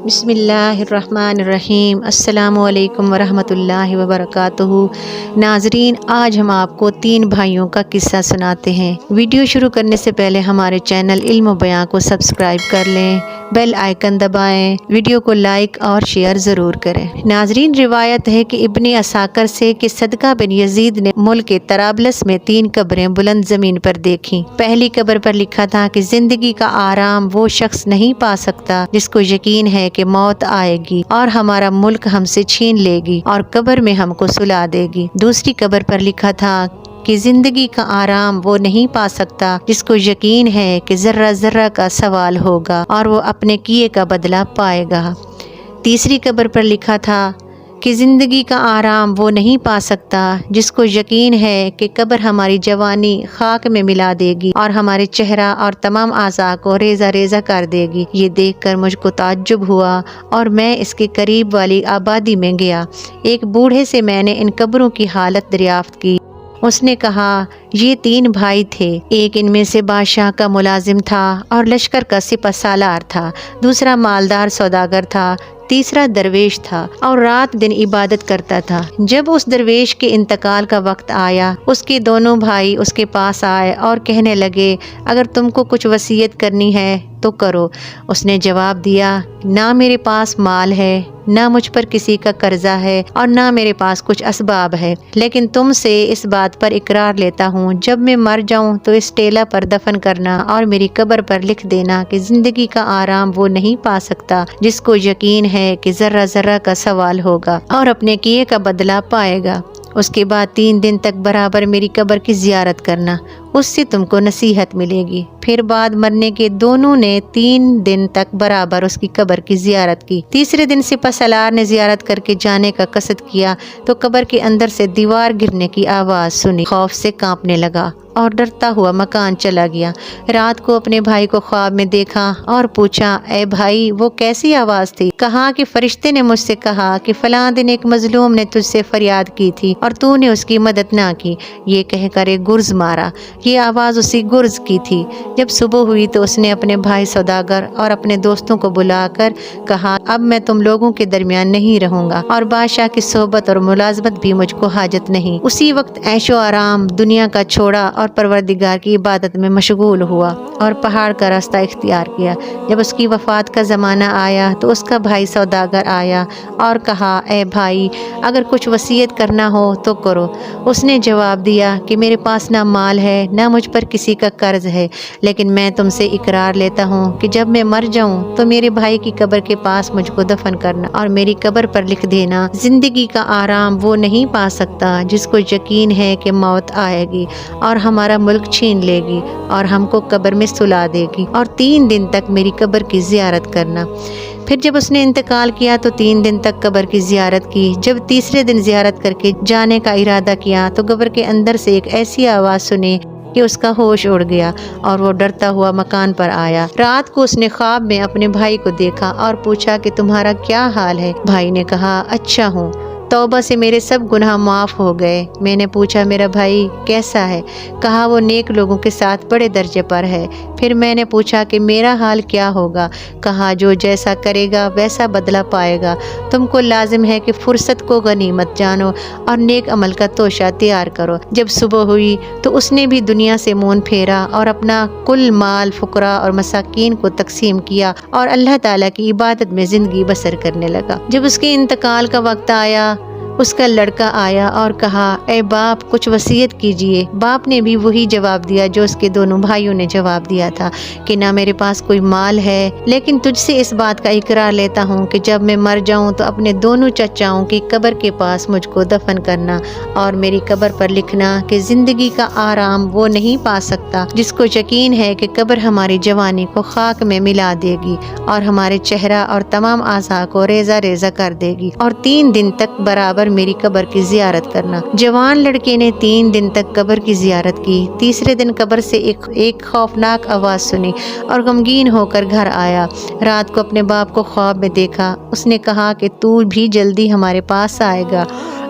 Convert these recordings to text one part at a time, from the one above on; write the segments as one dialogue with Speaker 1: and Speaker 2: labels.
Speaker 1: بسم اللہ الرحمن الرحیم۔ السلام علیکم ورحمۃ اللہ وبرکاتہ۔ ناظرین، آج ہم آپ کو 3 بھائیوں کا قصہ سناتے ہیں۔ ویڈیو شروع کرنے سے پہلے ہمارے چینل علم و بیان کو سبسکرائب کر لیں، بیل آئیکن دبائیں، ویڈیو کو لائک اور شیئر ضرور کریں۔ ناظرین، روایت ہے کہ ابن اساکر سے کہ صدقہ بن یزید نے ملک طرابلس میں 3 قبریں بلند زمین پر دیکھیں۔ پہلی قبر پر لکھا تھا کہ زندگی کا آرام وہ شخص نہیں پا سکتا جس کو یقین ہے کہ موت آئے گی اور ہمارا ملک ہم سے چھین لے گی اور قبر میں ہم کو سلا دے گی۔ دوسری قبر پر لکھا تھا کہ زندگی کا آرام وہ نہیں پا سکتا جس کو یقین ہے کہ ذرہ ذرہ کا سوال ہوگا اور وہ اپنے کیے کا بدلہ پائے گا۔ تیسری قبر پر لکھا تھا کہ زندگی کا آرام وہ نہیں پا سکتا جس کو یقین ہے کہ قبر ہماری جوانی خاک میں ملا دے گی اور ہمارے چہرہ اور تمام اعضاء کو ریزہ ریزہ کر دے گی۔ یہ دیکھ کر مجھ کو تعجب ہوا اور میں اس کے قریب والی آبادی میں گیا۔ ایک بوڑھے سے میں نے ان قبروں کی حالت دریافت کی۔ اس نے کہا، یہ 3 بھائی تھے۔ ایک ان میں سے بادشاہ کا ملازم تھا اور لشکر کا سپہ سالار تھا، دوسرا مالدار سوداگر تھا، تیسرا درویش تھا اور رات دن عبادت کرتا تھا۔ جب اس درویش کے انتقال کا وقت آیا، اس کے دونوں بھائی اس کے پاس آئے اور کہنے لگے، اگر تم کو کچھ وصیت کرنی ہے تو کرو۔ اس نے جواب دیا، نہ میرے پاس مال ہے، نہ مجھ پر کسی کا قرضہ ہے اور نہ میرے پاس کچھ اسباب ہے، لیکن تم سے اس بات پر اقرار لیتا ہوں، جب میں مر جاؤں تو اس ٹیلہ پر دفن کرنا اور میری قبر پر لکھ دینا کہ زندگی کا آرام وہ نہیں پا سکتا جس کو یقین ہے کہ ذرہ ذرہ کا سوال ہوگا اور اپنے کیے کا بدلہ پائے گا۔ اس کے بعد 3 دن تک برابر میری قبر کی زیارت کرنا، اس سے تم کو نصیحت ملے گی۔ پھر بعد مرنے کے دونوں نے 3 دن تک برابر اس کی قبر کی زیارت کی۔ تیسرے دن سپہ سالار نے زیارت کر کے جانے کا قصد کیا تو قبر کے اندر سے دیوار گرنے کی آواز سنی، خوف سے کانپنے لگا اور ڈرتا ہوا مکان چلا گیا۔ رات کو اپنے بھائی کو خواب میں دیکھا اور پوچھا، اے بھائی وہ کیسی آواز تھی؟ کہا کہ فرشتے نے مجھ سے کہا کہ فلاں دن ایک مظلوم نے تجھ سے فریاد کی تھی اور تو نے اس کی مدد نہ کی۔ یہ کہہ کر ایک گرز مارا۔ یہ آواز اسی گرز کی تھی۔ جب صبح ہوئی تو اس نے اپنے بھائی سوداگر اور اپنے دوستوں کو بلا کر کہا، اب میں تم لوگوں کے درمیان نہیں رہوں گا اور بادشاہ کی صحبت اور ملازمت بھی مجھ کو حاجت نہیں۔ اسی وقت عیش و آرام دنیا کا چھوڑا اور پروردگار کی عبادت میں مشغول ہوا اور پہاڑ کا راستہ اختیار کیا۔ جب اس کی وفات کا زمانہ آیا تو اس کا بھائی سوداگر آیا اور کہا، اے بھائی، اگر کچھ وصیت کرنا ہو تو کرو۔ اس نے جواب دیا کہ میرے پاس نہ مال ہے نہ مجھ پر کسی کا قرض ہے، لیکن میں تم سے اقرار لیتا ہوں کہ جب میں مر جاؤں تو میرے بھائی کی قبر کے پاس مجھ کو دفن کرنا اور میری قبر پر لکھ دینا، زندگی کا آرام وہ نہیں پا سکتا جس کو یقین ہے کہ موت آئے گی اور ہمارا ملک چھین لے گی اور ہم کو قبر میں سلا دے گی، اور 3 دن تک میری قبر کی زیارت کرنا۔ پھر جب اس نے انتقال کیا تو 3 دن تک قبر کی زیارت کی۔ جب تیسرے دن زیارت کر کے جانے کا ارادہ کیا تو قبر کے اندر سے ایک ایسی آواز سنی کہ اس کا ہوش اڑ گیا اور وہ ڈرتا ہوا مکان پر آیا۔ رات کو اس نے خواب میں اپنے بھائی کو دیکھا اور پوچھا کہ تمہارا کیا حال ہے؟ بھائی نے کہا، اچھا ہوں، توبہ سے میرے سب گناہ معاف ہو گئے۔ میں نے پوچھا، میرا بھائی کیسا ہے؟ کہا، وہ نیک لوگوں کے ساتھ بڑے درجے پر ہے۔ پھر میں نے پوچھا کہ میرا حال کیا ہوگا؟ کہا، جو جیسا کرے گا ویسا بدلہ پائے گا۔ تم کو لازم ہے کہ فرصت کو غنیمت جانو اور نیک عمل کا توشہ تیار کرو۔ جب صبح ہوئی تو اس نے بھی دنیا سے منہ پھیرا اور اپنا کل مال فقراء اور مساکین کو تقسیم کیا اور اللہ تعالیٰ کی عبادت میں زندگی بسر کرنے لگا۔ جب اس کے انتقال کا وقت آیا، اس کا لڑکا آیا اور کہا، اے باپ کچھ وصیت کیجئے۔ باپ نے بھی وہی جواب دیا جو اس کے دونوں بھائیوں نے جواب دیا تھا کہ نہ میرے پاس کوئی مال ہے، لیکن تجھ سے اس بات کا اقرار لیتا ہوں کہ جب میں مر جاؤں تو اپنے دونوں چچاؤں کی قبر کے پاس مجھ کو دفن کرنا اور میری قبر پر لکھنا کہ زندگی کا آرام وہ نہیں پا سکتا جس کو یقین ہے کہ قبر ہماری جوانی کو خاک میں ملا دے گی اور ہمارے چہرہ اور تمام اعضاء کو ریزہ ریزہ کر دے گی، اور 3 دن تک برابر میری قبر کی زیارت کرنا۔ جوان لڑکے نے 3 دن تک قبر کی زیارت کی۔ تیسرے دن قبر سے ایک خوفناک آواز سنی اور غمگین ہو کر گھر آیا۔ رات کو اپنے باپ کو خواب میں دیکھا۔ اس نے کہا کہ تو بھی جلدی ہمارے پاس آئے گا۔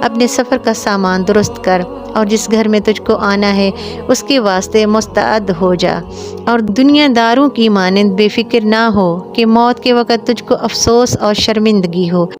Speaker 1: اپنے سفر کا سامان درست کر اور جس گھر میں تجھ کو آنا ہے اس کے واسطے مستعد ہو جا، اور دنیا داروں کی مانند بے فکر نہ ہو کہ موت کے وقت تجھ کو افسوس اور شرمندگی ہو۔